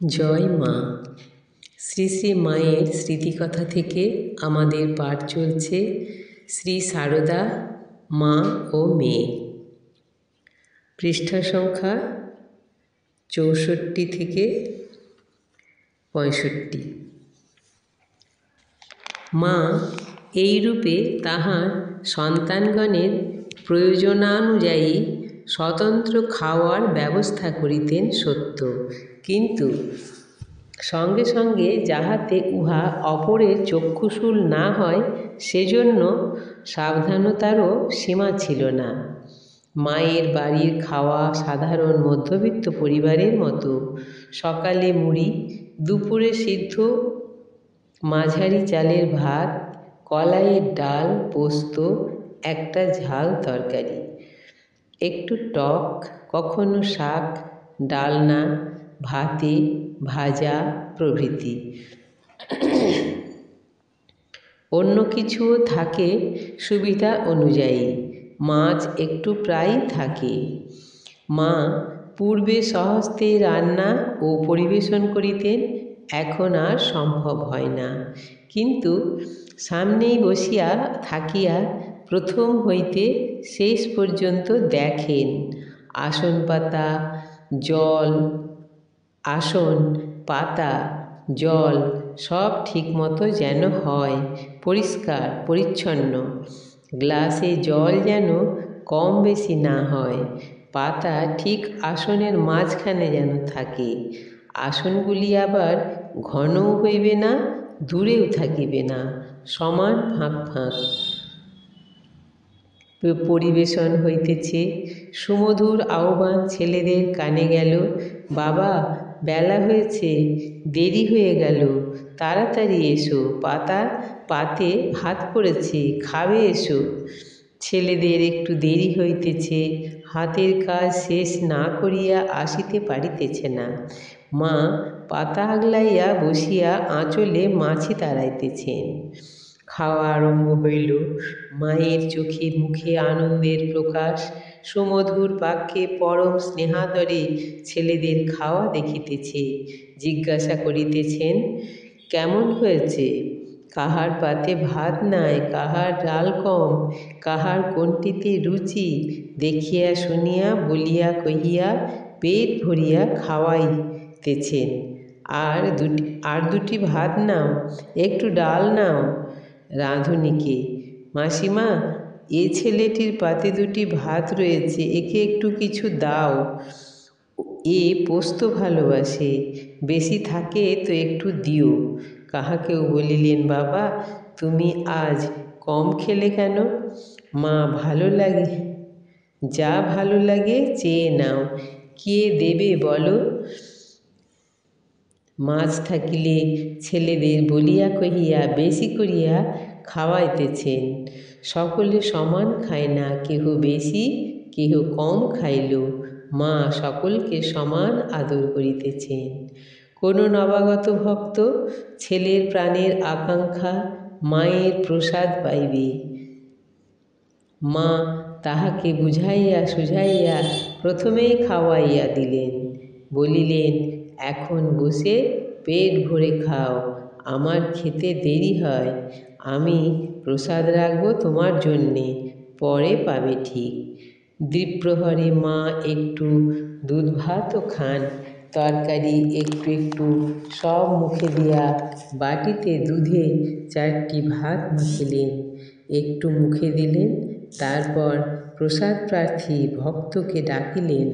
জয় মা। শ্রী শ্রী মায়ের স্মৃতিকথা থেকে আমাদের পাঠ চলছে শ্রী সারদা মা ও মেয়ে, পৃষ্ঠা সংখ্যা 64 থেকে 65। মা এইরূপে তাহার সন্তানগণের প্রয়োজনানুযায়ী স্বতন্ত্র খাওয়ার ব্যবস্থা করিতেন সত্য, কিন্তু সঙ্গে সঙ্গে যাহাতে উহা অপরের চক্ষুশূল না হয় সেজন্য সাবধানতারও সীমা ছিল না। মায়ের বাড়ির খাওয়া সাধারণ মধ্যবিত্ত পরিবারের মতো। সকালে মুড়ি, দুপুরে সিদ্ধ মাঝারি চালের ভাত, কলাইয়ের ডাল, পোস্ত, একটা ঝাল তরকারি, একটু টক, কখনো শাক, ডালনা, ভাতে ভাজা প্রভৃতি। অন্য কিছুও থাকে সুবিধা অনুযায়ী। মাছ একটু প্রায়ই থাকে। মা পূর্বে স্বহস্তে রান্না ও পরিবেশন করিতেন, এখন আর সম্ভব হয় না, কিন্তু সামনেই বসিয়া থাকিয়া প্রথম হইতে শেষ পর্যন্ত দেখেন আসন পাতা, জল, আসন পাতা, জল সব ঠিকমতো যেন হয়, পরিষ্কার পরিচ্ছন্ন। গ্লাসে জল যেন কম বেশি না হয়, পাতা ঠিক আসনের মাঝখানে যেন থাকে। আসনগুলি আবার ঘনও হইবে না, দূরেও থাকিবে না, সমান ফাঁক ফাঁক। পরিবেশন হইতেছে। সুমধুর আহ্বান ছেলেদের কানে গেল, বাবা বেলা হয়েছে, দেরি হয়ে গেল, তাড়াতাড়ি এসো, পাতে ভাত পড়েছে, খাবে এসো। ছেলেদের একটু দেরি হইতেছে, হাতের কাজ শেষ না করিয়া আসিতে পারিতেছে না। মা পাতা আগলাইয়া বসিয়া আঁচলে মাছি তাড়াইতেছেন। খাওয়া আরম্ভ হইল। মায়ের চোখে মুখে আনন্দের প্রকাশ। সুমধুর বাক্যে পরম স্নেহাদরে ছেলেদের খাওয়া দেখিতেছে। জিজ্ঞাসা করিতেছেন, কেমন হয়েছে? কাহার পাতে ভাত নাই, কাহার ডাল কম, কাহার কোনটিতে রুচি, দেখিয়া শুনিয়া বলিয়া কহিয়া পেট ভরিয়া খাওয়াইতেছেন। আর দুটি ভাত নাও, একটু ডাল নাও। রাঁধুনিকে, মাসিমা, এ ছেলেটির পাতে দুটি ভাত রয়েছে, একে একটু কিছু দাও, এ পোস্ত ভালোবাসে, বেশি থাকে তো একটু দিও। কাহাকেও বলিলেন, বাবা তুমি আজ কম খেলে কেন? মা, ভালো লাগে, যা ভালো লাগে চেয়ে নাও, কে দেবে বলো? মাছ থাকিলে ছেলেদের বলিয়া কহিয়া বেশি করিয়া খাওয়াইতেছেন। সকলে সমান খায় না, কেহ বেশি কেহ কম খাইল, মা সকলকে সমান আদর করিতেছেন। কোনো নবাগত ভক্ত ছেলের প্রাণের আকাঙ্ক্ষা মায়ের প্রসাদ পাইবে। মা তাহাকে বুঝাইয়া সুঝাইয়া প্রথমেই খাওয়াইয়া দিলেন, বলিলেন, এখন বসে পেট ভরে খাও, আমার খেতে দেরি হয়, আমি প্রসাদ রাখব তোমার জন্যে, পরে পাবে ঠিক। দ্বিপ্রহরে মা একটু দুধ ভাতও খান, তরকারি একটু একটু সব মুখে দিয়া বাটিতে দুধে 4টি ভাত মাখিলেন, একটু মুখে দিলেন, তারপর প্রসাদ প্রার্থী ভক্তকে ডাকিলেন।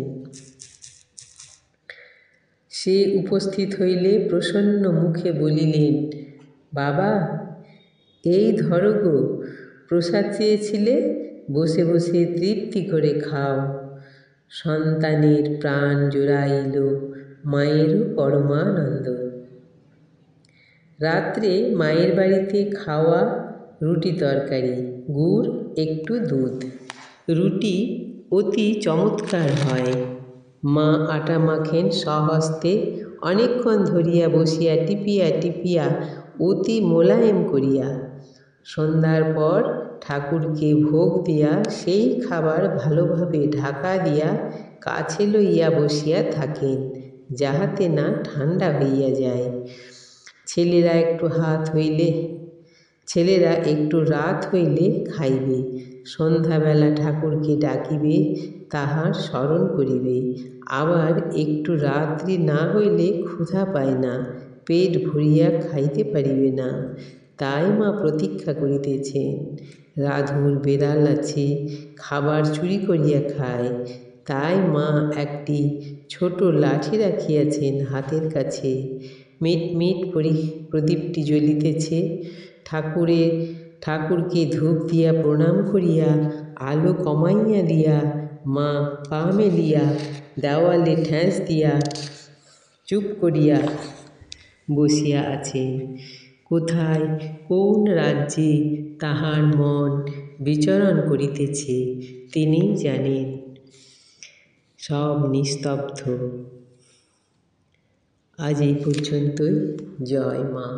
সে উপস্থিত হইলে প্রসন্ন মুখে বলিলেন, বাবা এই ধরো গো, প্রসাদ চেয়েছিলে, বসে বসে তৃপ্তি করে খাও। সন্তানের প্রাণ জুড়াইল, মায়েরও পরমানন্দ। রাত্রে মায়ের বাড়িতে খাওয়া রুটি তরকারি, গুড় একটু দুধ। রুটি অতি চমৎকার হয়। মা আটা মাখেন স্বহস্তে, অনেকক্ষণ ধরিয়া বসিয়া টিপিয়া টিপিয়া অতি মোলায়েম করিয়া। সন্ধ্যার পর ঠাকুরকে ভোগ দিয়া সেই খাবার ভালোভাবে ঢাকা দিয়া কাছে লইয়া বসিয়া থাকেন। যাহাতে না ঠান্ডা হইয়া যায়। ছেলেরা একটু রাত হইলে খাইবে, সন্ধ্যাবেলা ঠাকুরকে ডাকিবে, তাহার স্মরণ করিবে। আবার একটু রাত্রি না হইলে ক্ষুধা পায় না, পেট ভরিয়া খাইতে পারিবে না, তাই মা প্রতীক্ষা করিতেছেন। রাধুর বেড়াল আছে, খাবার চুরি করিয়া খায়, তাই মা একটি ছোট লাঠি রাখিয়াছেন হাতের কাছে। মিটমিট প্রদীপটি জ্বলিতেছে। ঠাকুরকে ধূপ দিয়া প্রণাম করিয়া আলো কমাইয়া দিয়া মা পা মেলিয়া দেওয়ালে ঠেস দিয়া চুপ করিয়া বসিয়া আছেন। কোথায় কোন রাজ্যে তাহার মন বিচরণ করিতেছে তিনিই জানেন। সব নিস্তব্ধ। আজ এই পর্যন্তই। জয় মা।